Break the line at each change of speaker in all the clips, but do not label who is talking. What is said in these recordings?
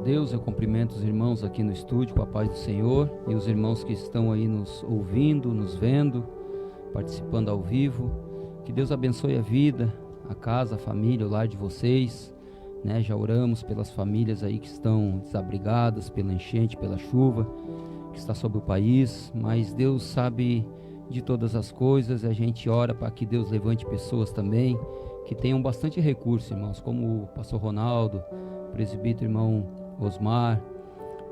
Deus, eu cumprimento os irmãos aqui no estúdio com a paz do Senhor e os irmãos que estão aí nos ouvindo, nos vendo, participando ao vivo. Que Deus abençoe a vida, a casa, a família, o lar de vocês, né? Já oramos pelas famílias aí que estão desabrigadas pela enchente, pela chuva que está sobre o país, mas Deus sabe de todas as coisas. A gente ora para que Deus levante pessoas também que tenham bastante recurso, irmãos, como o pastor Ronaldo, presbítero irmão Osmar,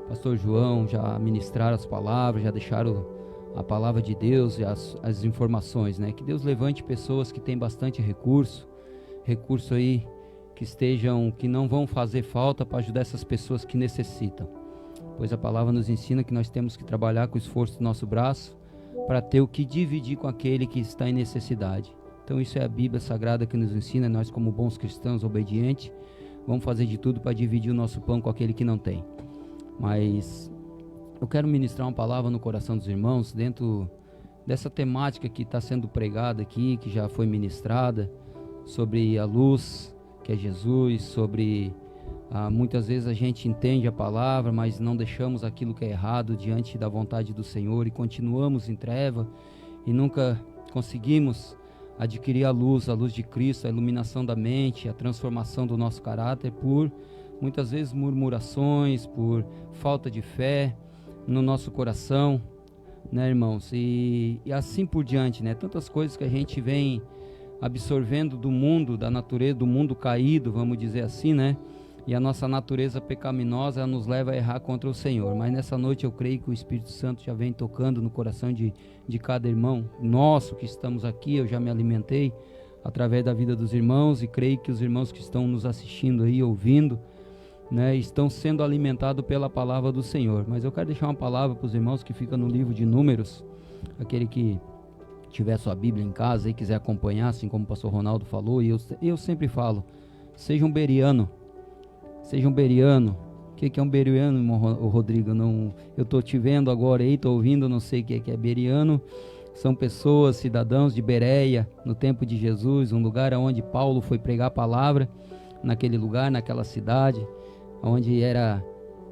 pastor João, já ministraram as palavras, já deixaram a palavra de Deus e as informações, né? Que Deus levante pessoas que têm bastante recurso aí, que não vão fazer falta para ajudar essas pessoas que necessitam, pois a palavra nos ensina que nós temos que trabalhar com o esforço do nosso braço para ter o que dividir com aquele que está em necessidade. Então isso é a Bíblia Sagrada que nos ensina. Nós, como bons cristãos obedientes, vamos fazer de tudo para dividir o nosso pão com aquele que não tem. Mas eu quero ministrar uma palavra no coração dos irmãos dentro dessa temática que está sendo pregada aqui, que já foi ministrada, sobre a luz, que é Jesus, sobre muitas vezes a gente entende a palavra, mas não deixamos aquilo que é errado diante da vontade do Senhor e continuamos em treva e nunca conseguimos adquirir a luz de Cristo, a iluminação da mente, a transformação do nosso caráter por muitas vezes murmurações, por falta de fé no nosso coração, né, irmãos? E assim por diante, né? Tantas coisas que a gente vem absorvendo do mundo, da natureza, do mundo caído, vamos dizer assim, né? E a nossa natureza pecaminosa nos leva a errar contra o Senhor. Mas nessa noite eu creio que o Espírito Santo já vem tocando no coração de cada irmão nosso que estamos aqui. Eu já me alimentei através da vida dos irmãos e creio que os irmãos que estão nos assistindo aí, ouvindo, né, estão sendo alimentados pela palavra do Senhor. Mas eu quero deixar uma palavra para os irmãos que fica no livro de Números. Aquele que tiver sua Bíblia em casa e quiser acompanhar, assim como o pastor Ronaldo falou, e eu sempre falo, seja um beriano. Seja um beriano. O que é um beriano, irmão Rodrigo? Não, eu estou te vendo agora aí, estou ouvindo, não sei o que é beriano. São pessoas, cidadãos de Bereia, no tempo de Jesus, um lugar onde Paulo foi pregar a palavra, naquele lugar, naquela cidade, onde era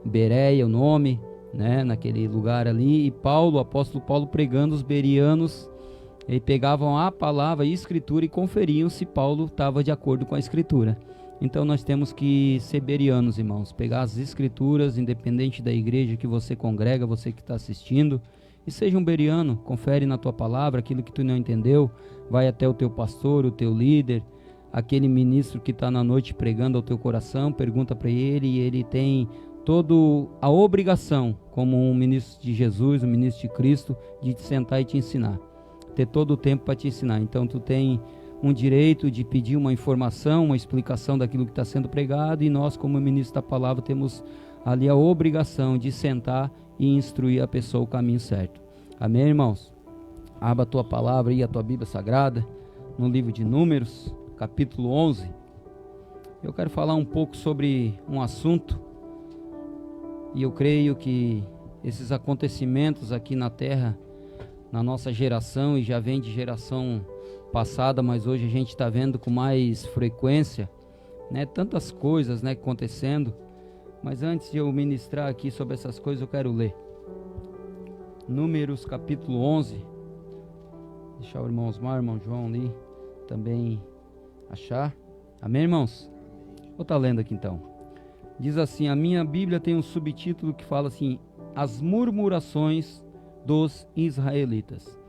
Bereia o nome, né? Naquele lugar ali, e Paulo, o apóstolo Paulo pregando, os berianos, e pegavam a palavra e a escritura e conferiam se Paulo estava de acordo com a escritura. Então nós temos que ser berianos, irmãos, pegar as escrituras, independente da igreja que você congrega, você que está assistindo, e seja um beriano, confere na tua palavra aquilo que tu não entendeu, vai até o teu pastor, o teu líder, aquele ministro que está na noite pregando ao teu coração, pergunta para ele, e ele tem toda a obrigação, como um ministro de Jesus, um ministro de Cristo, de te sentar e te ensinar, ter todo o tempo para te ensinar. Então tu tem um direito de pedir uma informação, uma explicação daquilo que está sendo pregado, e nós, como ministro da palavra, temos ali a obrigação de sentar e instruir a pessoa o caminho certo. Amém, irmãos? Abra a tua palavra e a tua Bíblia Sagrada no livro de Números, capítulo 11. Eu quero falar um pouco sobre um assunto, e eu creio que esses acontecimentos aqui na terra, na nossa geração, e já vem de geração passada, mas hoje a gente está vendo com mais frequência, né, tantas coisas, né, acontecendo. Mas antes de eu ministrar aqui sobre essas coisas, eu quero ler Números capítulo 11, deixar o irmão Osmar, o irmão João ali também achar. Amém, irmãos? Vou estar lendo aqui então. Diz assim, a minha Bíblia tem um subtítulo que fala assim: as murmurações dos israelitas.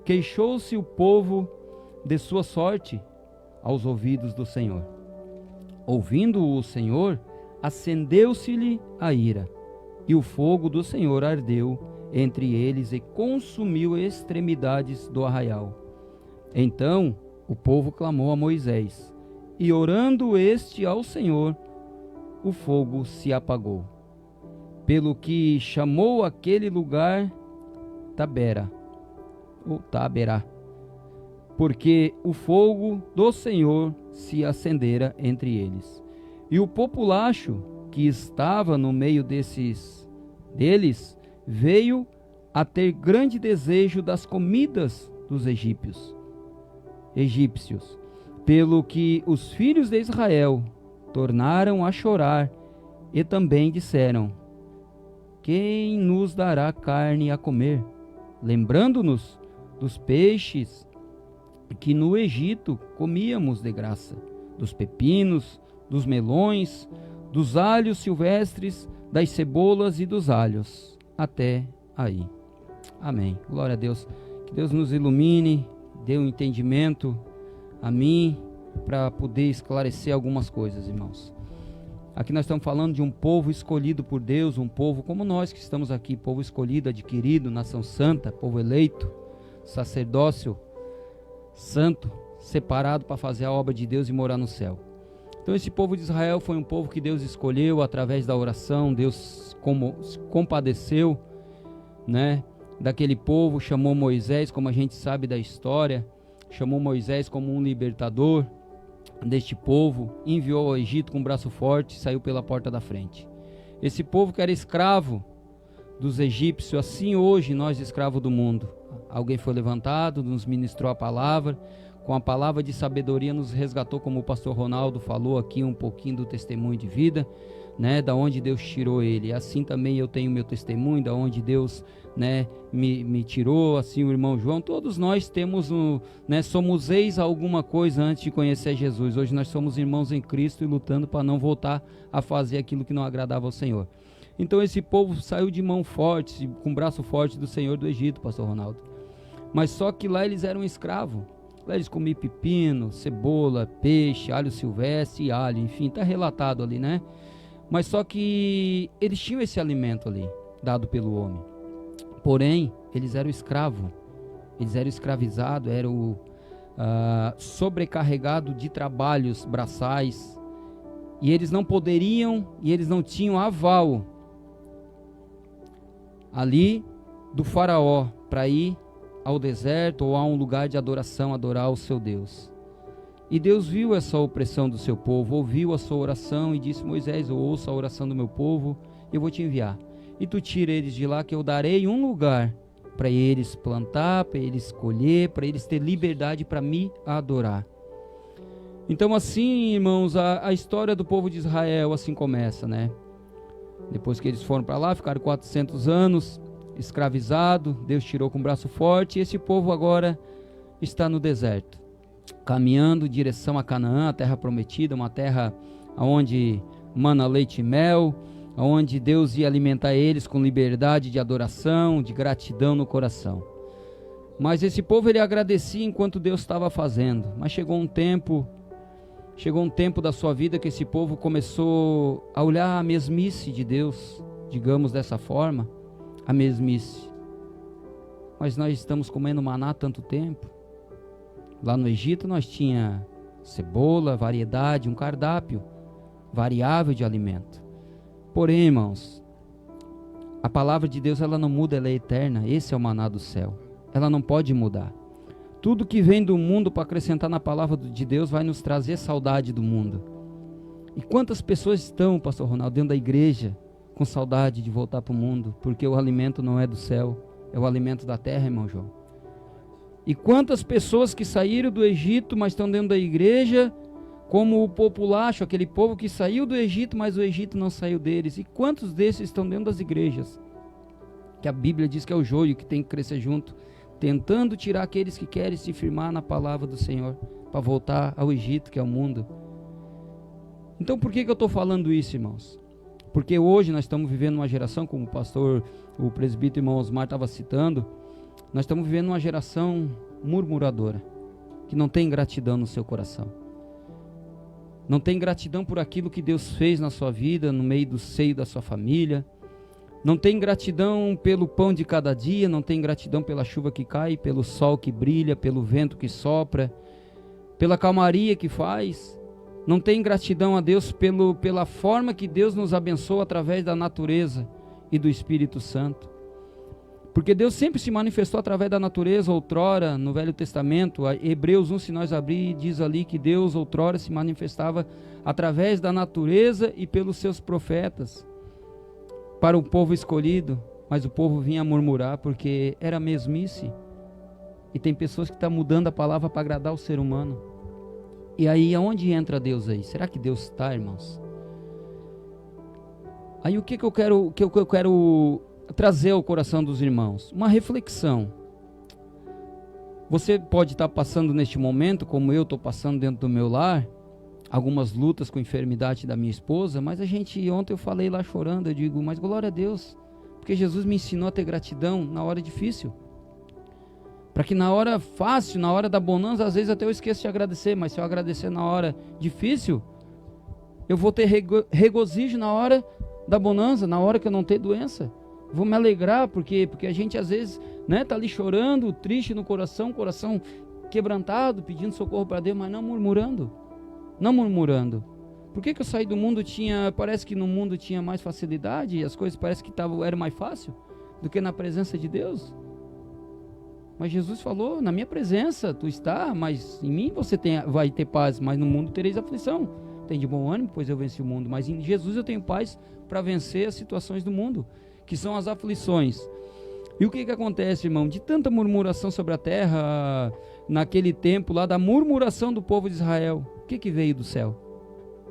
Queixou-se o povo de sua sorte aos ouvidos do Senhor. Ouvindo o Senhor, acendeu-se-lhe a ira, e o fogo do Senhor ardeu entre eles e consumiu extremidades do arraial. Então o povo clamou a Moisés, e orando este ao Senhor, o fogo se apagou. Pelo que chamou aquele lugar Taberá, ou Taberá, porque o fogo do Senhor se acendera entre eles. E o populacho que estava no meio deles veio a ter grande desejo das comidas dos egípcios, pelo que os filhos de Israel tornaram a chorar E também disseram: quem nos dará carne a comer? Lembrando-nos dos peixes que no Egito comíamos de graça, dos pepinos, dos melões, dos alhos silvestres, das cebolas e dos alhos. Até aí. Amém. Glória a Deus. Que Deus nos ilumine, dê um entendimento a mim, para poder esclarecer algumas coisas, irmãos. Aqui nós estamos falando de um povo escolhido por Deus, um povo como nós que estamos aqui, povo escolhido, adquirido, nação santa, povo eleito, sacerdócio santo, separado para fazer a obra de Deus e morar no céu. Então esse povo de Israel foi um povo que Deus escolheu através da oração. Deus se compadeceu, né, daquele povo, chamou Moisés, como a gente sabe da história, chamou Moisés como um libertador deste povo, enviou ao Egito com um braço forte e saiu pela porta da frente. Esse povo que era escravo dos egípcios, assim hoje nós escravos do mundo. Alguém foi levantado, nos ministrou a palavra, com a palavra de sabedoria nos resgatou, como o pastor Ronaldo falou aqui um pouquinho do testemunho de vida, né, da onde Deus tirou ele. Assim também eu tenho meu testemunho, da onde Deus, né, me tirou, assim o irmão João. Todos nós temos somos ex a alguma coisa antes de conhecer Jesus. Hoje nós somos irmãos em Cristo e lutando para não voltar a fazer aquilo que não agradava ao Senhor. Então esse povo saiu de mão forte, com o braço forte do Senhor do Egito, pastor Ronaldo. Mas só que lá eles eram escravos. Lá eles comiam pepino, cebola, peixe, alho silvestre e alho, enfim, está relatado ali, né? Mas só que eles tinham esse alimento ali, dado pelo homem. Porém, eles eram escravos, eles eram escravizados, eram sobrecarregados de trabalhos braçais. E eles não poderiam, e eles não tinham aval ali do faraó para ir ao deserto ou a um lugar de adoração, adorar o seu Deus. E Deus viu essa opressão do seu povo, ouviu a sua oração e disse: Moisés, eu ouço a oração do meu povo, eu vou te enviar. E tu tira eles de lá, que eu darei um lugar para eles plantar, para eles colher, para eles ter liberdade para me adorar. Então assim, irmãos, a história do povo de Israel assim começa, né? Depois que eles foram para lá, ficaram 400 anos escravizados, Deus tirou com o braço forte, e esse povo agora está no deserto, caminhando em direção a Canaã, a terra prometida, uma terra onde mana leite e mel, onde Deus ia alimentar eles com liberdade de adoração, de gratidão no coração. Mas esse povo, ele agradecia enquanto Deus estava fazendo. Mas chegou um tempo da sua vida que esse povo começou a olhar a mesmice de Deus, digamos dessa forma, a mesmice. Mas nós estamos comendo maná há tanto tempo. Lá no Egito nós tinha cebola, variedade, um cardápio variável de alimento. Porém, irmãos, a palavra de Deus, ela não muda, ela é eterna. Esse é o maná do céu. Ela não pode mudar. Tudo que vem do mundo para acrescentar na palavra de Deus vai nos trazer saudade do mundo. E quantas pessoas estão, pastor Ronaldo, dentro da igreja com saudade de voltar para o mundo, porque o alimento não é do céu, é o alimento da terra, irmão João. E quantas pessoas que saíram do Egito, mas estão dentro da igreja, como o populacho, aquele povo que saiu do Egito, mas o Egito não saiu deles. E quantos desses estão dentro das igrejas, que a Bíblia diz que é o joio, que tem que crescer junto, tentando tirar aqueles que querem se firmar na palavra do Senhor, para voltar ao Egito, que é o mundo. Então por que eu estou falando isso, irmãos? Porque hoje nós estamos vivendo uma geração, como o presbítero irmão Osmar estava citando, nós estamos vivendo uma geração murmuradora, que não tem gratidão no seu coração. Não tem gratidão por aquilo que Deus fez na sua vida, no meio do seio da sua família. Não tem gratidão pelo pão de cada dia, não tem gratidão pela chuva que cai, pelo sol que brilha, pelo vento que sopra, pela calmaria que faz. Não tem gratidão a Deus pela forma que Deus nos abençoa através da natureza e do Espírito Santo. Porque Deus sempre se manifestou através da natureza, outrora, no Velho Testamento. Hebreus 1, se nós abrir, diz ali que Deus outrora se manifestava através da natureza e pelos seus profetas, para o povo escolhido. Mas o povo vinha murmurar porque era mesmice. E tem pessoas que estão mudando a palavra para agradar o ser humano. E aí, aonde entra Deus aí? Será que Deus está, irmãos? Aí o que eu quero trazer ao coração dos irmãos? Uma reflexão. Você pode estar passando neste momento, como eu estou passando dentro do meu lar, algumas lutas com a enfermidade da minha esposa, mas ontem eu falei lá chorando, eu digo, mas glória a Deus, porque Jesus me ensinou a ter gratidão na hora difícil, para que na hora fácil, na hora da bonança, às vezes até eu esqueço de agradecer, mas se eu agradecer na hora difícil, eu vou ter regozijo na hora da bonança, na hora que eu não ter doença. Vou me alegrar, porque a gente às vezes, né, tá ali chorando, triste no coração quebrantado, pedindo socorro para Deus, mas não murmurando. Por que eu saí do mundo, parece que no mundo tinha mais facilidade, e as coisas parece que era mais fácil do que na presença de Deus? Mas Jesus falou, na minha presença tu está, mas em mim você vai ter paz, mas no mundo tereis aflição. Tem de bom ânimo, pois eu venci o mundo, mas em Jesus eu tenho paz para vencer as situações do mundo, que são as aflições. E o que acontece, irmão? De tanta murmuração sobre a terra, naquele tempo lá, da murmuração do povo de Israel, o que veio do céu?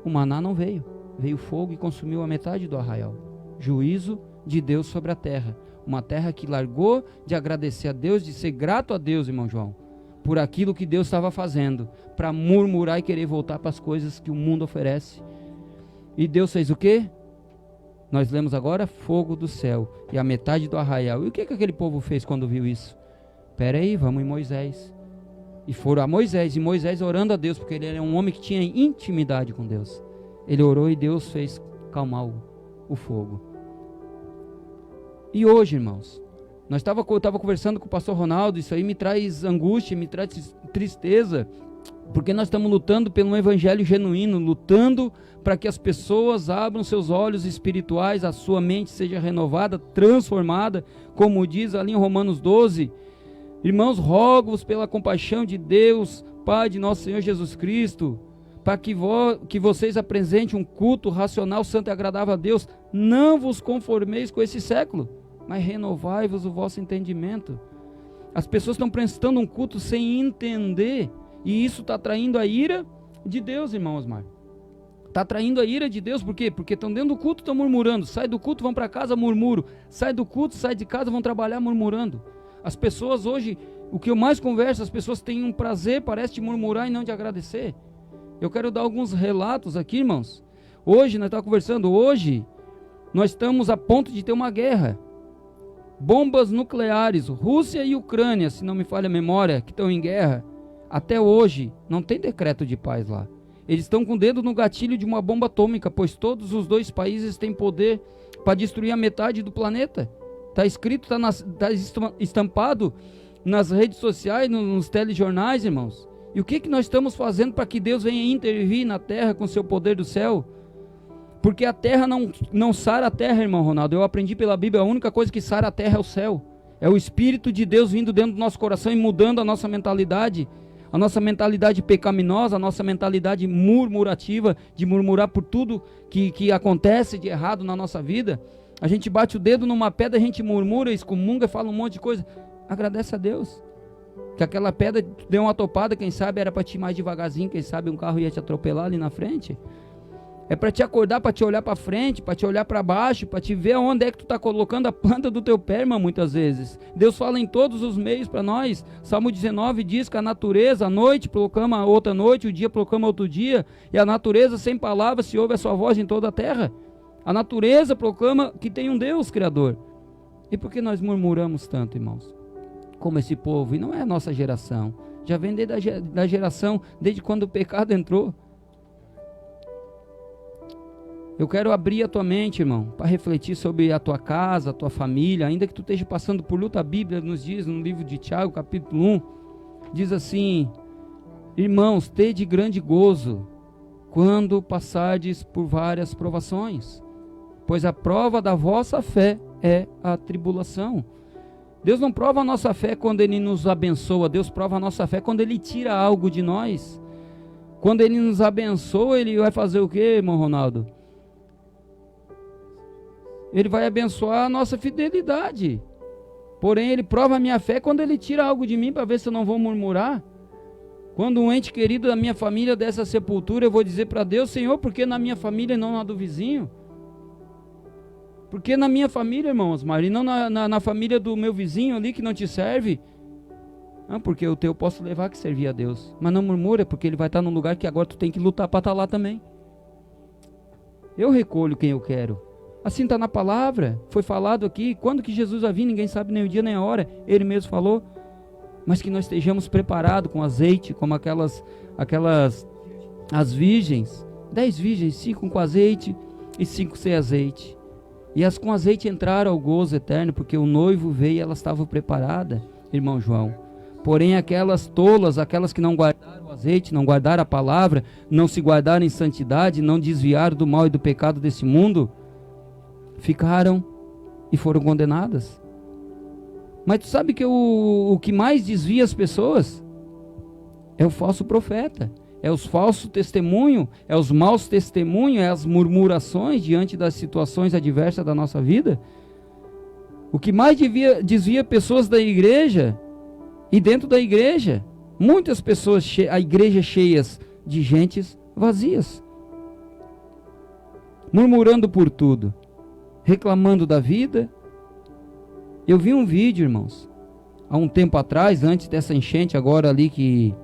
O maná não veio, veio fogo e consumiu a metade do arraial. Juízo de Deus sobre a terra, uma terra que largou de agradecer a Deus, de ser grato a Deus, irmão João, por aquilo que Deus estava fazendo, para murmurar e querer voltar para as coisas que o mundo oferece. E Deus fez o quê? Nós lemos agora fogo do céu e a metade do arraial. E o que aquele povo fez quando viu isso? Espera aí, vamos em Moisés. E foram a Moisés, e Moisés orando a Deus, porque ele era um homem que tinha intimidade com Deus. Ele orou e Deus fez calmar o fogo. E hoje, irmãos, eu estava conversando com o pastor Ronaldo, isso aí me traz angústia, me traz tristeza, porque nós estamos lutando pelo evangelho genuíno, lutando para que as pessoas abram seus olhos espirituais, a sua mente seja renovada, transformada, como diz ali em Romanos 12. Irmãos, rogo-vos pela compaixão de Deus, Pai de nosso Senhor Jesus Cristo, para que vocês apresentem um culto racional, santo e agradável a Deus. Não vos conformeis com esse século, mas renovai-vos o vosso entendimento. As pessoas estão prestando um culto sem entender, e isso está atraindo a ira de Deus, irmão Osmar. Está atraindo a ira de Deus, por quê? Porque estão dentro do culto, estão murmurando. Sai do culto, vão para casa, murmuro. Sai do culto, sai de casa, vão trabalhar murmurando. As pessoas hoje, o que eu mais converso, as pessoas têm um prazer, parece de murmurar e não de agradecer. Eu quero dar alguns relatos aqui, irmãos. Hoje, nós estamos conversando, hoje, nós estamos a ponto de ter uma guerra. Bombas nucleares, Rússia e Ucrânia, se não me falha a memória, que estão em guerra. Até hoje, não tem decreto de paz lá. Eles estão com o dedo no gatilho de uma bomba atômica, pois todos os dois países têm poder para destruir a metade do planeta. Está escrito, está estampado nas redes sociais, nos telejornais, irmãos. E o que nós estamos fazendo para que Deus venha intervir na terra com seu poder do céu? Porque a terra não sara a terra, irmão Ronaldo. Eu aprendi pela Bíblia, a única coisa que sara a terra é o céu. É o Espírito de Deus vindo dentro do nosso coração e mudando a nossa mentalidade pecaminosa, a nossa mentalidade murmurativa, de murmurar por tudo que acontece de errado na nossa vida. A gente bate o dedo numa pedra, a gente murmura, excomunga, fala um monte de coisa. Agradece a Deus que aquela pedra deu uma topada, quem sabe era para te ir mais devagarzinho, quem sabe um carro ia te atropelar ali na frente. É para te acordar, para te olhar para frente, para te olhar para baixo, para te ver onde é que tu está colocando a planta do teu pé, irmão, muitas vezes. Deus fala em todos os meios para nós. Salmo 19 diz que a natureza, a noite proclama outra noite, o dia proclama outro dia, e a natureza sem palavras se ouve a sua voz em toda a terra. A natureza proclama que tem um Deus Criador. E por que nós murmuramos tanto, irmãos? Como esse povo, e não é a nossa geração. Já vem da geração, desde quando o pecado entrou. Eu quero abrir a tua mente, irmão, para refletir sobre a tua casa, a tua família, ainda que tu esteja passando por luta. A Bíblia nos diz, no livro de Tiago, capítulo 1, diz assim: irmãos, tede grande gozo quando passardes por várias provações, pois a prova da vossa fé é a tribulação. Deus não prova a nossa fé quando Ele nos abençoa, Deus prova a nossa fé quando Ele tira algo de nós. Quando Ele nos abençoa, Ele vai fazer o quê, irmão Ronaldo? Ele vai abençoar a nossa fidelidade. Porém, Ele prova a minha fé quando Ele tira algo de mim, para ver se eu não vou murmurar. Quando um ente querido da minha família dessa sepultura, eu vou dizer para Deus: Senhor, por que na minha família e não na do vizinho? Porque na minha família, irmão Osmar, e não na família do meu vizinho ali que não te serve. Não, porque o teu posso levar que servir a Deus. Mas não murmura, porque ele vai estar num lugar que agora tu tem que lutar para estar lá também. Eu recolho quem eu quero. Assim está na palavra, foi falado aqui. Quando que Jesus vai vir, ninguém sabe nem o dia nem a hora. Ele mesmo falou. Mas que nós estejamos preparados com azeite, como as virgens. 10 virgens, 5 com azeite e 5 sem azeite. E as com azeite entraram ao gozo eterno, porque o noivo veio e elas estavam preparadas, irmão João. Porém aquelas tolas, aquelas que não guardaram o azeite, não guardaram a palavra, não se guardaram em santidade, não desviaram do mal e do pecado desse mundo, ficaram e foram condenadas. Mas tu sabe que o que mais desvia as pessoas é o falso profeta, é os falsos testemunhos, é os maus testemunhos, é as murmurações diante das situações adversas da nossa vida. O que mais desvia pessoas da igreja e dentro da igreja, muitas pessoas, a igreja cheias de gentes vazias, murmurando por tudo, reclamando da vida. Eu vi um vídeo, irmãos, há um tempo atrás, antes dessa enchente agora ali que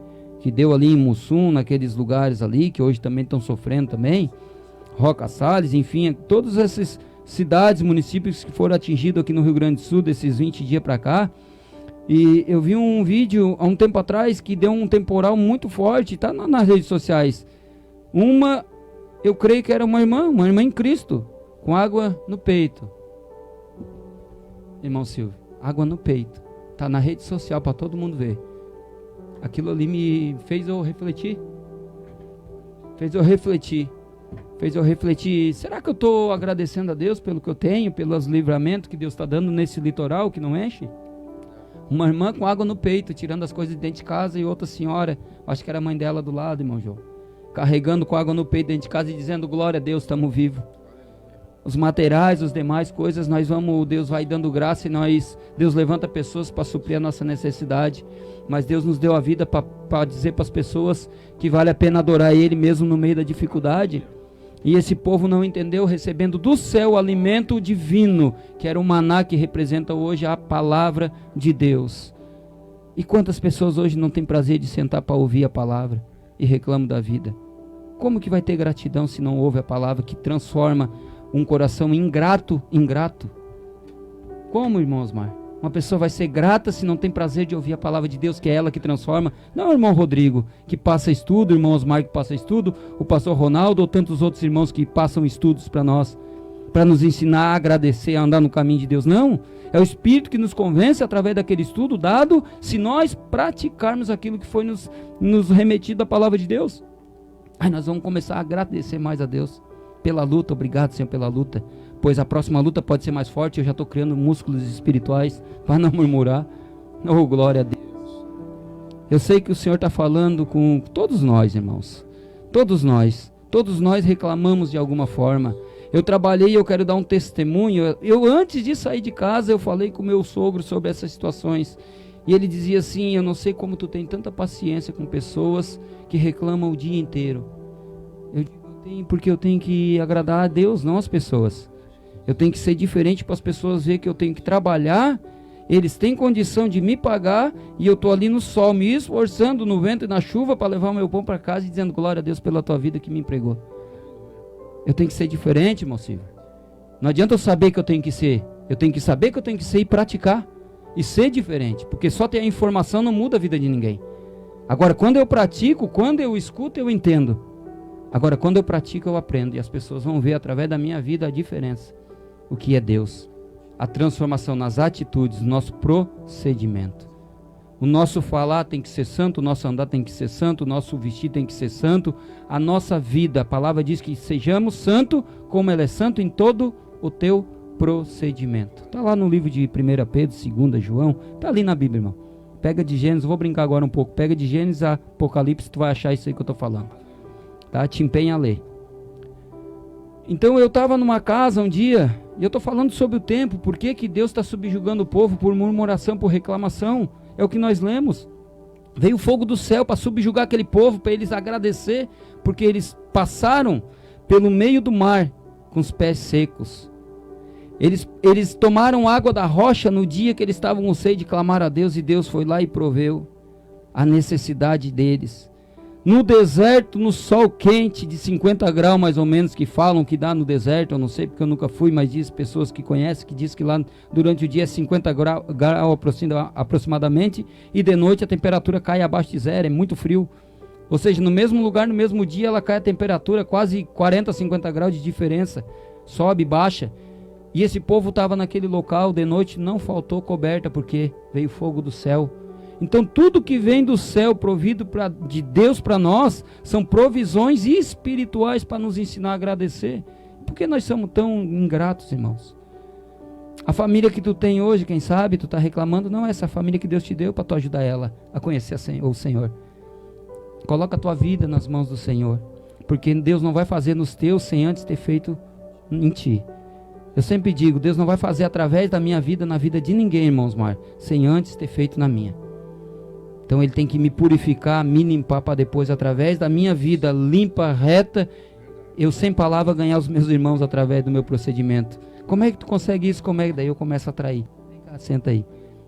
deu ali em Mussum, naqueles lugares ali, que hoje também estão sofrendo também, Roca Salles, enfim, todas essas cidades, municípios que foram atingidos aqui no Rio Grande do Sul, desses 20 dias para cá. E eu vi um vídeo há um tempo atrás que deu um temporal muito forte, está nas redes sociais. Eu creio que era uma irmã em Cristo, com água no peito. Irmão Silvio, água no peito, está na rede social para todo mundo ver. Aquilo ali me fez eu refletir. Será que eu estou agradecendo a Deus pelo que eu tenho, pelos livramentos que Deus está dando nesse litoral que não enche? Uma irmã com água no peito, tirando as coisas de dentro de casa, e outra senhora, acho que era a mãe dela do lado, irmão João, carregando com água no peito dentro de casa e dizendo: glória a Deus, estamos vivos. Os materiais, as demais coisas, Deus vai dando graça e Deus levanta pessoas para suprir a nossa necessidade. Mas Deus nos deu a vida para dizer para as pessoas que vale a pena adorar Ele mesmo no meio da dificuldade. E esse povo não entendeu, recebendo do céu o alimento divino, que era o maná que representa hoje a palavra de Deus. E quantas pessoas hoje não têm prazer de sentar para ouvir a palavra e reclamam da vida? Como que vai ter gratidão se não ouve a palavra que transforma um coração ingrato? Como, irmão Osmar? Uma pessoa vai ser grata se não tem prazer de ouvir a palavra de Deus, que é ela que transforma. Não o irmão Rodrigo, que passa estudo, o irmão Osmar que passa estudo, o pastor Ronaldo ou tantos outros irmãos que passam estudos para nós, para nos ensinar a agradecer, a andar no caminho de Deus. Não, é o Espírito que nos convence através daquele estudo dado, se nós praticarmos aquilo que foi nos remetido da palavra de Deus. Aí nós vamos começar a agradecer mais a Deus pela luta. Obrigado, Senhor, pela luta, pois a próxima luta pode ser mais forte. Eu já estou criando músculos espirituais para não murmurar. Oh, glória a Deus. Eu sei que o Senhor está falando com todos nós, irmãos. Todos nós reclamamos de alguma forma. Eu trabalhei, eu quero dar um testemunho. Eu antes de sair de casa, eu falei com meu sogro sobre essas situações. E ele dizia assim: eu não sei como tu tem tanta paciência com pessoas que reclamam o dia inteiro. Eu digo, porque eu tenho que agradar a Deus, não as pessoas. Eu tenho que ser diferente para as pessoas verem que eu tenho que trabalhar. Eles têm condição de me pagar e eu estou ali no sol, me esforçando no vento e na chuva para levar o meu pão para casa e dizendo: glória a Deus pela tua vida que me empregou. Eu tenho que ser diferente, irmão Silvio. Não adianta eu saber que eu tenho que ser. Eu tenho que saber que eu tenho que ser e praticar. E ser diferente. Porque só ter a informação não muda a vida de ninguém. Agora, quando eu pratico, quando eu escuto, eu entendo. Agora, quando eu pratico, eu aprendo. E as pessoas vão ver através da minha vida a diferença. O que é Deus, a transformação nas atitudes, no nosso procedimento. O nosso falar tem que ser santo, o nosso andar tem que ser santo, o nosso vestir tem que ser santo, a nossa vida, a palavra diz que sejamos santo, como Ele é santo em todo o teu procedimento. Está lá no livro de 1 Pedro, 2 João, está ali na Bíblia, irmão. Pega de Gênesis, vou brincar agora um pouco, pega de Gênesis a Apocalipse, tu vai achar isso aí que eu estou falando. Tá? Te empenha a ler. Então eu estava numa casa um dia, e eu estou falando sobre o tempo, por que Deus está subjugando o povo por murmuração, por reclamação, é o que nós lemos. Veio o fogo do céu para subjugar aquele povo, para eles agradecer, porque eles passaram pelo meio do mar com os pés secos. Eles tomaram água da rocha no dia que eles estavam com sede de clamar a Deus, e Deus foi lá e proveu a necessidade deles. No deserto, no sol quente de 50 graus mais ou menos, que falam que dá no deserto, eu não sei porque eu nunca fui, mas diz pessoas que conhecem, que diz que lá durante o dia é 50 graus aproximadamente, e de noite a temperatura cai abaixo de zero, é muito frio. Ou seja, no mesmo lugar, no mesmo dia, ela cai a temperatura, quase 40, 50 graus de diferença, sobe e baixa. E esse povo estava naquele local, de noite não faltou coberta, porque veio fogo do céu. Então tudo que vem do céu, provido de Deus para nós, são provisões espirituais para nos ensinar a agradecer. Por que nós somos tão ingratos, irmãos? A família que tu tem hoje, quem sabe, tu está reclamando, não é essa família que Deus te deu para tu ajudar ela a conhecer o Senhor. Coloca a tua vida nas mãos do Senhor, porque Deus não vai fazer nos teus sem antes ter feito em ti. Eu sempre digo, Deus não vai fazer através da minha vida, na vida de ninguém, irmãos Mar, sem antes ter feito na minha. Então Ele tem que me purificar, me limpar, para depois, através da minha vida limpa, reta, eu sem palavra ganhar os meus irmãos através do meu procedimento. Como é que tu consegue isso? Como é que daí eu começo a atrair? Vem cá, senta aí,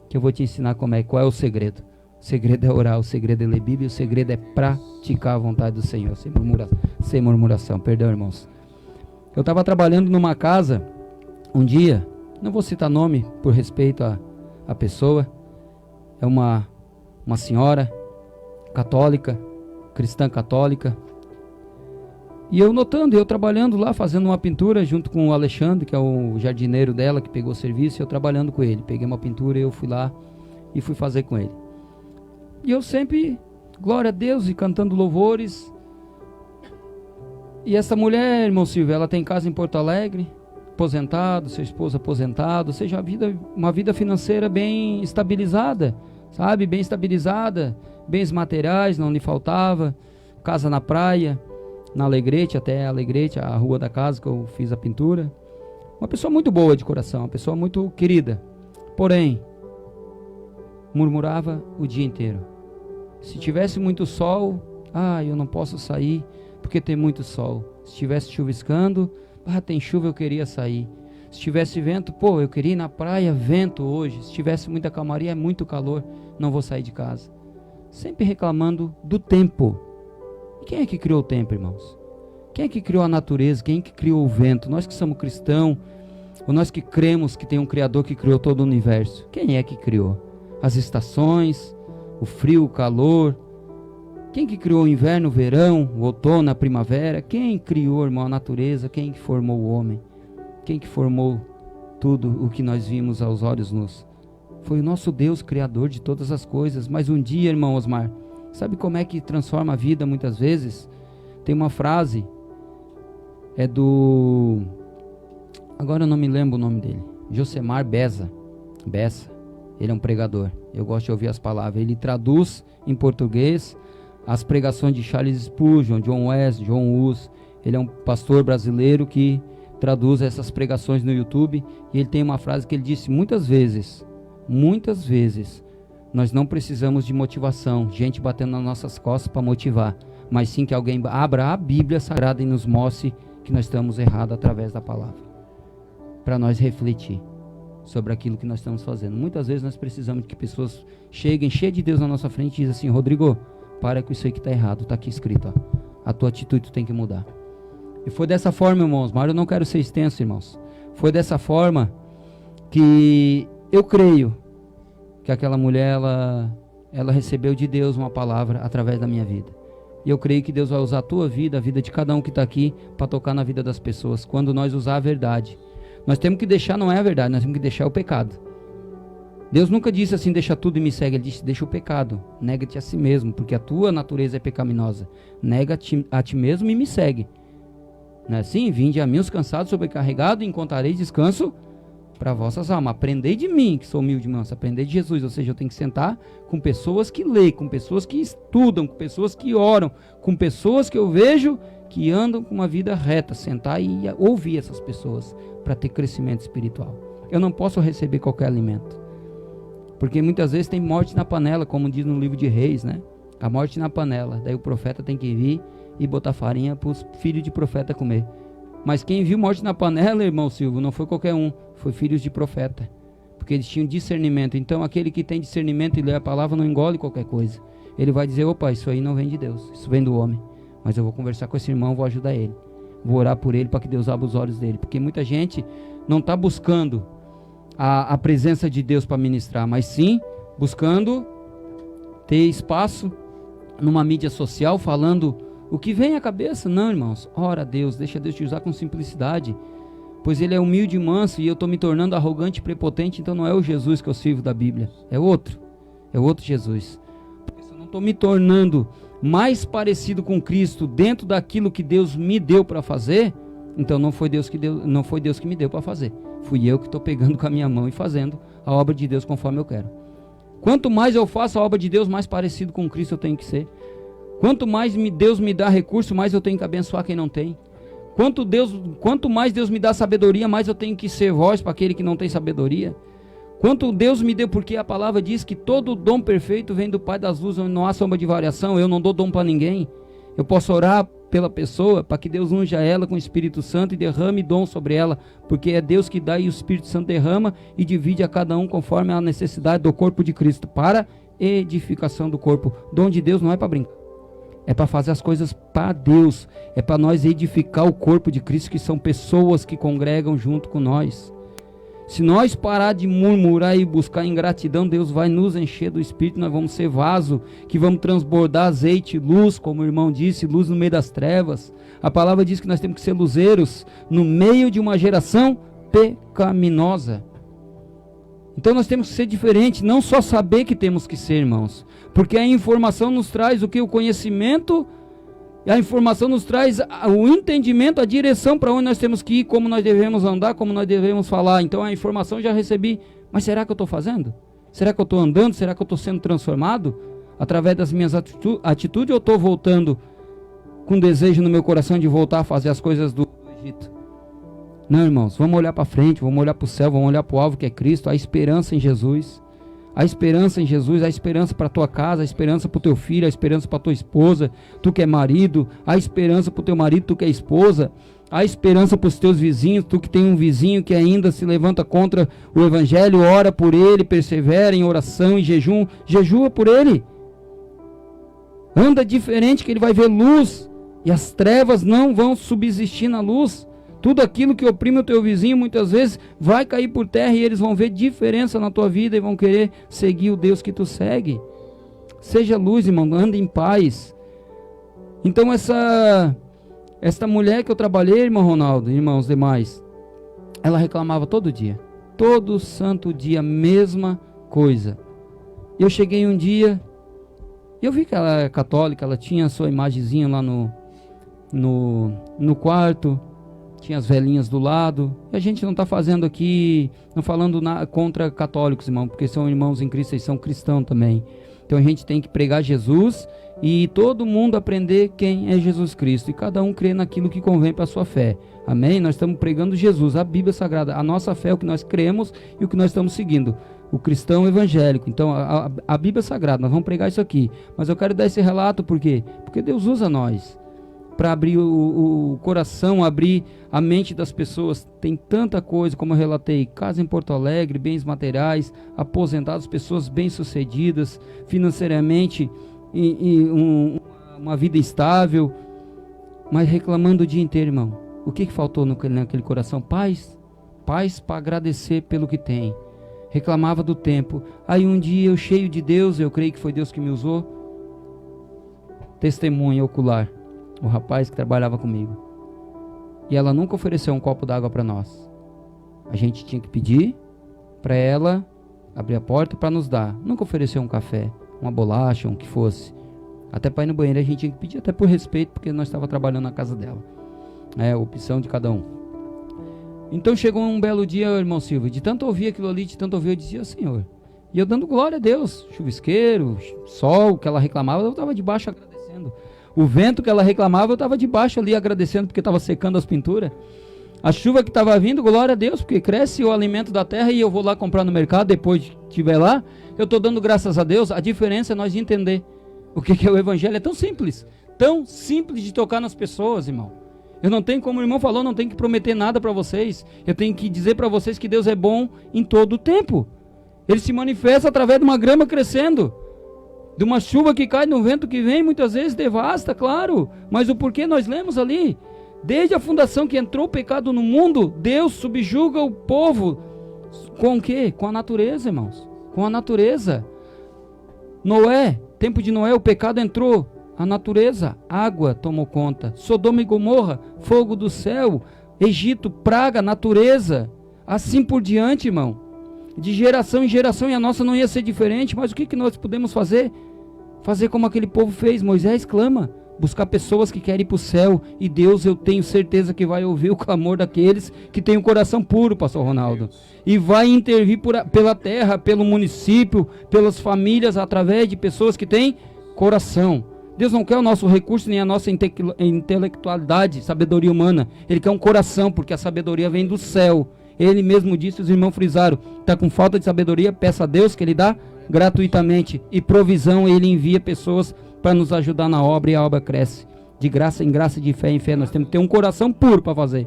que eu vou te ensinar qual é o segredo. O segredo é orar, o segredo é ler Bíblia, o segredo é praticar a vontade do Senhor, sem murmuração. Perdão, irmãos. Eu estava trabalhando numa casa um dia, não vou citar nome por respeito à pessoa, é uma senhora católica, cristã católica, e eu notando, eu trabalhando lá, fazendo uma pintura junto com o Alexandre, que é o jardineiro dela, que pegou o serviço, e eu trabalhando com ele, peguei uma pintura e eu fui lá e fui fazer com ele. E eu sempre, glória a Deus, e cantando louvores. E essa mulher, irmão Silvio, ela tem casa em Porto Alegre, aposentado, seu esposo aposentado, ou seja, uma vida financeira bem estabilizada, sabe, bem estabilizada, bens materiais, não lhe faltava, casa na praia, na Alegrete, até Alegrete, a rua da casa que eu fiz a pintura. Uma pessoa muito boa de coração, uma pessoa muito querida, porém, murmurava o dia inteiro. Se tivesse muito sol, eu não posso sair porque tem muito sol. Se estivesse chuviscando, tem chuva, eu queria sair. Se tivesse vento, eu queria ir na praia, vento hoje. Se tivesse muita calmaria, é muito calor, não vou sair de casa. Sempre reclamando do tempo. Quem é que criou o tempo, irmãos? Quem é que criou a natureza? Quem é que criou o vento? Nós que somos cristãos, ou nós que cremos que tem um Criador que criou todo o universo, quem é que criou? As estações, o frio, o calor. Quem que criou o inverno, o verão, o outono, a primavera? Quem criou, irmão, a natureza? Quem que formou o homem? Quem que formou tudo o que nós vimos aos olhos nus? Foi o nosso Deus, Criador de todas as coisas. Mas um dia, irmão Osmar, sabe como é que transforma a vida muitas vezes? Tem uma frase, é do... agora eu não me lembro o nome dele. Josemar Bessa. Ele é um pregador. Eu gosto de ouvir as palavras. Ele traduz em português as pregações de Charles Spurgeon, John Wesley, John Hus. Ele é um pastor brasileiro que traduz essas pregações no YouTube. E ele tem uma frase que ele disse muitas vezes, nós não precisamos de motivação, gente batendo nas nossas costas para motivar, mas sim que alguém abra a Bíblia Sagrada e nos mostre que nós estamos errados através da palavra, para nós refletir sobre aquilo que nós estamos fazendo. Muitas vezes nós precisamos de que pessoas cheguem cheias de Deus na nossa frente e dizem assim: Rodrigo, para com isso aí que está errado, está aqui escrito, a tua atitude tu tem que mudar. E foi dessa forma, irmãos, mas eu não quero ser extenso, irmãos, foi dessa forma que eu creio que aquela mulher, ela recebeu de Deus uma palavra através da minha vida. E eu creio que Deus vai usar a tua vida, a vida de cada um que está aqui, para tocar na vida das pessoas, quando nós usar a verdade. Nós temos que deixar, não é a verdade, nós temos que deixar o pecado. Deus nunca disse assim, deixa tudo e me segue. Ele disse, deixa o pecado, nega-te a si mesmo, porque a tua natureza é pecaminosa. Nega-te a ti mesmo e me segue. Não é assim? Vinde a mim os cansados, sobrecarregados, e encontrarei descanso para vossas almas. Aprendei de mim, que sou humilde e manso. Aprendei de Jesus. Ou seja, eu tenho que sentar com pessoas que leem, com pessoas que estudam, com pessoas que oram, com pessoas que eu vejo que andam com uma vida reta. Sentar e ouvir essas pessoas para ter crescimento espiritual. Eu não posso receber qualquer alimento, porque muitas vezes tem morte na panela, como diz no livro de Reis, né? A morte na panela. Daí o profeta tem que vir e botar farinha para os filhos de profeta comer. Mas quem viu morte na panela, irmão Silvio, não foi qualquer um. Foi filhos de profeta, porque eles tinham discernimento. Então aquele que tem discernimento e lê a palavra não engole qualquer coisa. Ele vai dizer, opa, isso aí não vem de Deus, isso vem do homem. Mas eu vou conversar com esse irmão, vou ajudar ele. Vou orar por ele para que Deus abra os olhos dele. Porque muita gente não está buscando a presença de Deus para ministrar, mas sim buscando ter espaço numa mídia social falando o que vem à cabeça. Não, irmãos, ora a Deus, deixa Deus te usar com simplicidade, pois ele é humilde e manso e eu estou me tornando arrogante e prepotente. Então não é o Jesus que eu sirvo da Bíblia, é outro Jesus. Porque se eu não estou me tornando mais parecido com Cristo dentro daquilo que Deus me deu para fazer, então não foi Deus que me deu para fazer, fui eu que estou pegando com a minha mão e fazendo a obra de Deus conforme eu quero. Quanto mais eu faço a obra de Deus, mais parecido com Cristo eu tenho que ser. Quanto mais Deus me dá recurso, mais eu tenho que abençoar quem não tem. Quanto mais Deus me dá sabedoria, mais eu tenho que ser voz para aquele que não tem sabedoria. Quanto Deus me deu, porque a palavra diz que todo dom perfeito vem do Pai das luzes, onde não há sombra de variação. Eu não dou dom para ninguém. Eu posso orar pela pessoa para que Deus unja ela com o Espírito Santo e derrame dom sobre ela, porque é Deus que dá e o Espírito Santo derrama e divide a cada um conforme a necessidade do corpo de Cristo, para edificação do corpo. Dom de Deus não é para brincar, é para fazer as coisas para Deus, é para nós edificar o corpo de Cristo, que são pessoas que congregam junto com nós. Se nós parar de murmurar e buscar ingratidão, Deus vai nos encher do Espírito. Nós vamos ser vaso que vamos transbordar azeite, luz, como o irmão disse, luz no meio das trevas. A palavra diz que nós temos que ser luzeiros no meio de uma geração pecaminosa. Então nós temos que ser diferentes, não só saber que temos que ser, irmãos, porque a informação nos traz o que? O conhecimento. A informação nos traz o entendimento, a direção para onde nós temos que ir, como nós devemos andar, como nós devemos falar. Então a informação já recebi, mas será que eu estou fazendo? Será que eu estou andando? Será que eu estou sendo transformado através das minhas atitudes, ou estou voltando com desejo no meu coração de voltar a fazer as coisas do Egito? Não, irmãos, vamos olhar para frente, vamos olhar para o céu, vamos olhar para o alvo que é Cristo, a esperança em Jesus. A esperança em Jesus, a esperança para a tua casa, a esperança para o teu filho, a esperança para a tua esposa, tu que é marido, a esperança para o teu marido, tu que é esposa, a esperança para os teus vizinhos, tu que tem um vizinho que ainda se levanta contra o Evangelho, ora por ele, persevera em oração e jejum, jejua por ele. Anda diferente que ele vai ver luz e as trevas não vão subsistir na luz. Tudo aquilo que oprime o teu vizinho muitas vezes vai cair por terra e eles vão ver diferença na tua vida e vão querer seguir o Deus que tu segue. Seja luz, irmão, anda em paz. Então esta mulher que eu trabalhei, irmão Ronaldo, irmãos demais, ela reclamava todo dia, todo santo dia, mesma coisa. Eu cheguei um dia, eu vi que ela é católica, ela tinha a sua imagenzinha lá no quarto, tinha as velhinhas do lado, e a gente não está fazendo aqui, não falando contra católicos, irmão, porque são irmãos em Cristo e são cristãos também. Então a gente tem que pregar Jesus e todo mundo aprender quem é Jesus Cristo, e cada um crer naquilo que convém para a sua fé. Amém? Nós estamos pregando Jesus, a Bíblia Sagrada, a nossa fé é o que nós cremos e o que nós estamos seguindo, o cristão evangélico. Então a Bíblia Sagrada, nós vamos pregar isso aqui, mas eu quero dar esse relato por quê? Porque Deus usa nós para abrir o coração, abrir a mente das pessoas. Tem tanta coisa, como eu relatei, casa em Porto Alegre, bens materiais, aposentados, pessoas bem-sucedidas financeiramente, uma vida estável, mas reclamando o dia inteiro, irmão. O que faltou naquele coração? Paz para agradecer pelo que tem. Reclamava do tempo. Aí um dia eu, cheio de Deus, eu creio que foi Deus que me usou, testemunha ocular, o rapaz que trabalhava comigo, e ela nunca ofereceu um copo d'água para nós. A gente tinha que pedir para ela abrir a porta para nos dar. Nunca ofereceu um café, uma bolacha, que fosse. Até para ir no banheiro a gente tinha que pedir, até por respeito, porque nós estávamos trabalhando na casa dela. É a opção de cada um. Então chegou um belo dia, irmão Silvio, de tanto ouvir aquilo ali, de tanto ouvir, eu dizia: Senhor, e eu dando glória a Deus, chuvisqueiro, sol, que ela reclamava, eu estava debaixo agradecendo. O vento que ela reclamava, eu estava debaixo ali agradecendo, porque estava secando as pinturas. A chuva que estava vindo, glória a Deus, porque cresce o alimento da terra e eu vou lá comprar no mercado, depois de estiver lá, eu estou dando graças a Deus. A diferença é nós entender o que é o Evangelho. É tão simples de tocar nas pessoas, irmão. Eu não tenho, como o irmão falou, não tenho que prometer nada para vocês. Eu tenho que dizer para vocês que Deus é bom em todo o tempo. Ele se manifesta através de uma grama crescendo, de uma chuva que cai, no vento que vem, muitas vezes devasta, claro. Mas o porquê nós lemos ali? Desde a fundação que entrou o pecado no mundo, Deus subjuga o povo. Com o quê? Com a natureza, irmãos. Com a natureza. Noé, tempo de Noé, o pecado entrou. A natureza, água tomou conta. Sodoma e Gomorra, fogo do céu. Egito, praga, natureza. Assim por diante, irmão. De geração em geração, e a nossa não ia ser diferente. Mas o que nós podemos fazer? Fazer como aquele povo fez. Moisés clama. Buscar pessoas que querem ir para o céu. E Deus, eu tenho certeza que vai ouvir o clamor daqueles que têm um coração puro, pastor Ronaldo. E vai intervir pela terra, pelo município, pelas famílias, através de pessoas que têm coração. Deus não quer o nosso recurso, nem a nossa intelectualidade, sabedoria humana. Ele quer um coração, porque a sabedoria vem do céu. Ele mesmo disse, os irmãos frisaram, está com falta de sabedoria, peça a Deus que Ele dá gratuitamente. E provisão, Ele envia pessoas para nos ajudar na obra, e a obra cresce. De graça em graça, de fé em fé, nós temos que ter um coração puro para fazer.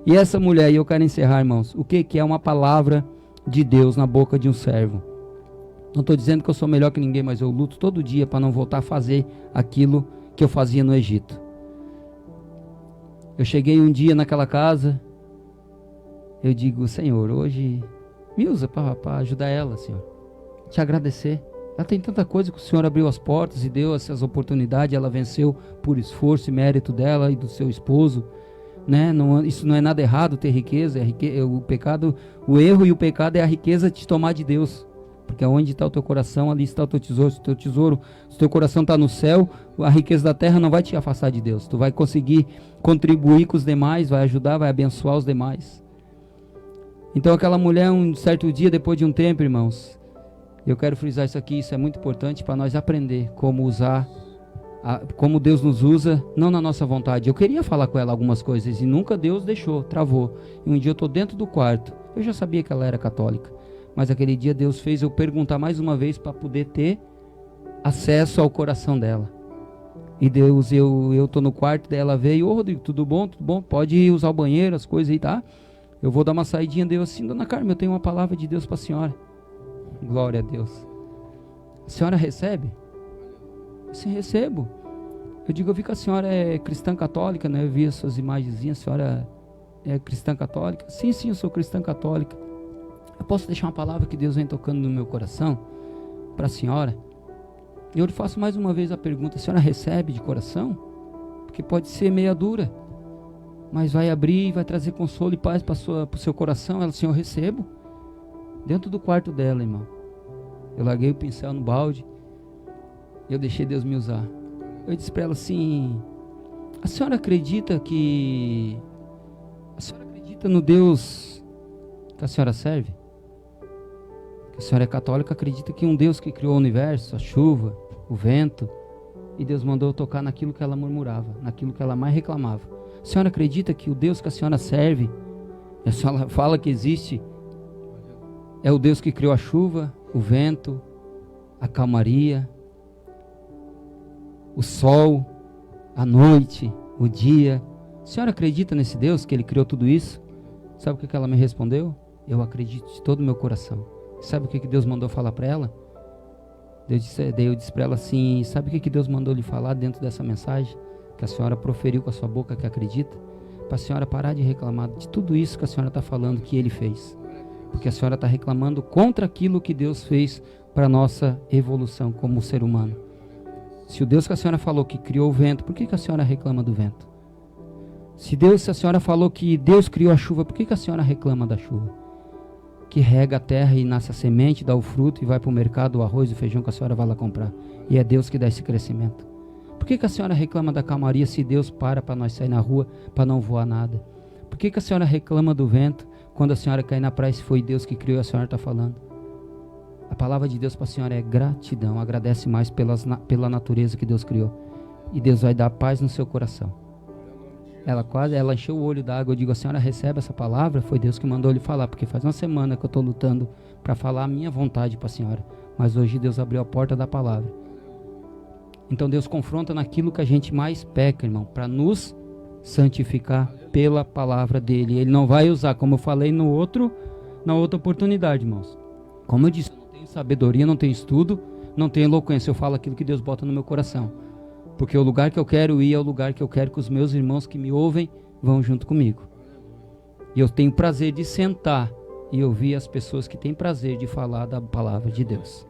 E essa mulher, e eu quero encerrar, irmãos, o que é uma palavra de Deus na boca de um servo? Não estou dizendo que eu sou melhor que ninguém, mas eu luto todo dia para não voltar a fazer aquilo que eu fazia no Egito. Eu cheguei um dia naquela casa, eu digo, Senhor, hoje me usa para ajudar ela, Senhor. Te agradecer. Ela tem tanta coisa que o Senhor abriu as portas e deu essas oportunidades, ela venceu por esforço e mérito dela e do seu esposo. Né? Não, isso não é nada errado, ter riqueza, o pecado, o erro e o pecado é a riqueza de tomar de Deus. Porque onde está o teu coração, ali está o teu tesouro. Se o teu coração está no céu, a riqueza da terra não vai te afastar de Deus. Tu vai conseguir contribuir com os demais, vai ajudar, vai abençoar os demais. Então aquela mulher, um certo dia, depois de um tempo, irmãos, eu quero frisar isso aqui, isso é muito importante para nós aprender como usar, como Deus nos usa, não na nossa vontade. Eu queria falar com ela algumas coisas e nunca Deus deixou, travou. E um dia eu estou dentro do quarto, eu já sabia que ela era católica. Mas aquele dia Deus fez eu perguntar mais uma vez para poder ter acesso ao coração dela. E Deus, eu tô no quarto dela, veio, ô Rodrigo, tudo bom? Tudo bom? Pode ir usar o banheiro, as coisas aí, tá? Eu vou dar uma saidinha. Deus assim, dona Carmen, eu tenho uma palavra de Deus para a senhora. Glória a Deus. A senhora recebe? Sim, recebo. Eu digo, eu vi que a senhora é cristã católica, né? Eu vi as suas imagenzinhas, a senhora é cristã católica? Sim, eu sou cristã católica. Eu posso deixar uma palavra que Deus vem tocando no meu coração para a senhora? Eu lhe faço mais uma vez a pergunta, a senhora recebe de coração? Porque pode ser meia dura, mas vai abrir e vai trazer consolo e paz para o seu coração. Ela, Senhor, eu recebo. Dentro do quarto dela, irmão, eu larguei o pincel no balde, eu deixei Deus me usar. Eu disse para ela assim, a senhora acredita no Deus que a senhora serve? A senhora é católica, acredita que um Deus que criou o universo, a chuva, o vento, e Deus mandou tocar naquilo que ela murmurava, naquilo que ela mais reclamava. A senhora acredita que o Deus que a senhora serve, a senhora fala que existe, é o Deus que criou a chuva, o vento, a calmaria, o sol, a noite, o dia? A senhora acredita nesse Deus que Ele criou tudo isso? Sabe o que ela me respondeu? Eu acredito de todo o meu coração. Sabe o que Deus mandou falar para ela? Eu disse para ela assim, sabe o que Deus mandou lhe falar dentro dessa mensagem? Que a senhora proferiu com a sua boca que acredita? Para a senhora parar de reclamar de tudo isso que a senhora está falando que Ele fez. Porque a senhora está reclamando contra aquilo que Deus fez para a nossa evolução como ser humano. Se o Deus que a senhora falou que criou o vento, por que a senhora reclama do vento? Se a senhora falou que Deus criou a chuva, por que a senhora reclama da chuva? Que rega a terra e nasce a semente, dá o fruto e vai para o mercado, o arroz e o feijão que a senhora vai lá comprar. E é Deus que dá esse crescimento. Por que a senhora reclama da calmaria se Deus para nós sair na rua para não voar nada? Por que a senhora reclama do vento quando a senhora cai na praia se foi Deus que criou e a senhora está falando? A palavra de Deus para a senhora é gratidão. Agradece mais pela natureza que Deus criou. E Deus vai dar paz no seu coração. Ela encheu o olho d'água. Eu digo, a senhora recebe essa palavra? Foi Deus que mandou lhe falar, porque faz uma semana que eu estou lutando para falar a minha vontade para a senhora. Mas hoje Deus abriu a porta da palavra. Então Deus confronta naquilo que a gente mais peca, irmão, para nos santificar pela palavra dele. Ele não vai usar, como eu falei na outra oportunidade, irmãos. Como eu disse, eu não tenho sabedoria, não tenho estudo, não tenho eloquência. Eu falo aquilo que Deus bota no meu coração. Porque o lugar que eu quero ir é o lugar que eu quero que os meus irmãos que me ouvem vão junto comigo. E eu tenho prazer de sentar e ouvir as pessoas que têm prazer de falar da palavra de Deus.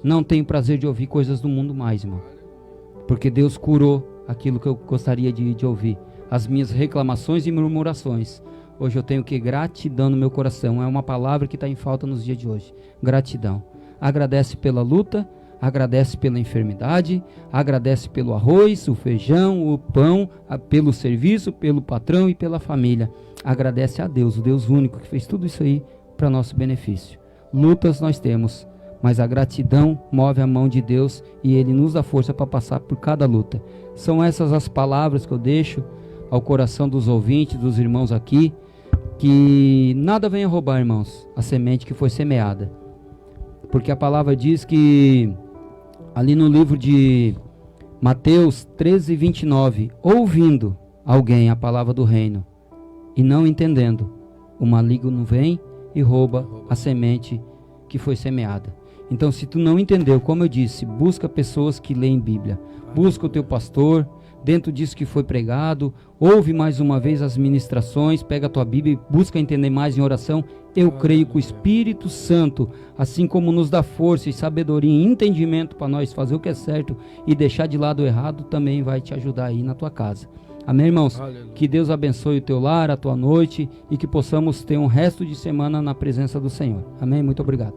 Não tenho prazer de ouvir coisas do mundo mais, irmão. Porque Deus curou aquilo que eu gostaria de ouvir. As minhas reclamações e murmurações. Hoje eu tenho que gratidão no meu coração. É uma palavra que está em falta nos dias de hoje. Gratidão. Agradece pela luta, agradece pela enfermidade, agradece pelo arroz, o feijão, o pão, pelo serviço, pelo patrão e pela família. Agradece a Deus, o Deus único que fez tudo isso aí para nosso benefício. Lutas nós temos, mas a gratidão move a mão de Deus e Ele nos dá força para passar por cada luta. São essas as palavras que eu deixo ao coração dos ouvintes, dos irmãos aqui, que nada venha roubar, irmãos, a semente que foi semeada. Porque a palavra diz que, ali no livro de Mateus 13:29, ouvindo alguém a palavra do reino e não entendendo, o maligno vem e rouba a semente que foi semeada. Então, se tu não entendeu, como eu disse, busca pessoas que leem Bíblia, busca o teu pastor, dentro disso que foi pregado, ouve mais uma vez as ministrações, pega a tua Bíblia e busca entender mais em oração. Eu creio que o Espírito Santo, assim como nos dá força e sabedoria e entendimento para nós fazer o que é certo e deixar de lado o errado, também vai te ajudar aí na tua casa. Amém, irmãos? Aleluia. Que Deus abençoe o teu lar, a tua noite e que possamos ter um resto de semana na presença do Senhor. Amém? Muito obrigado.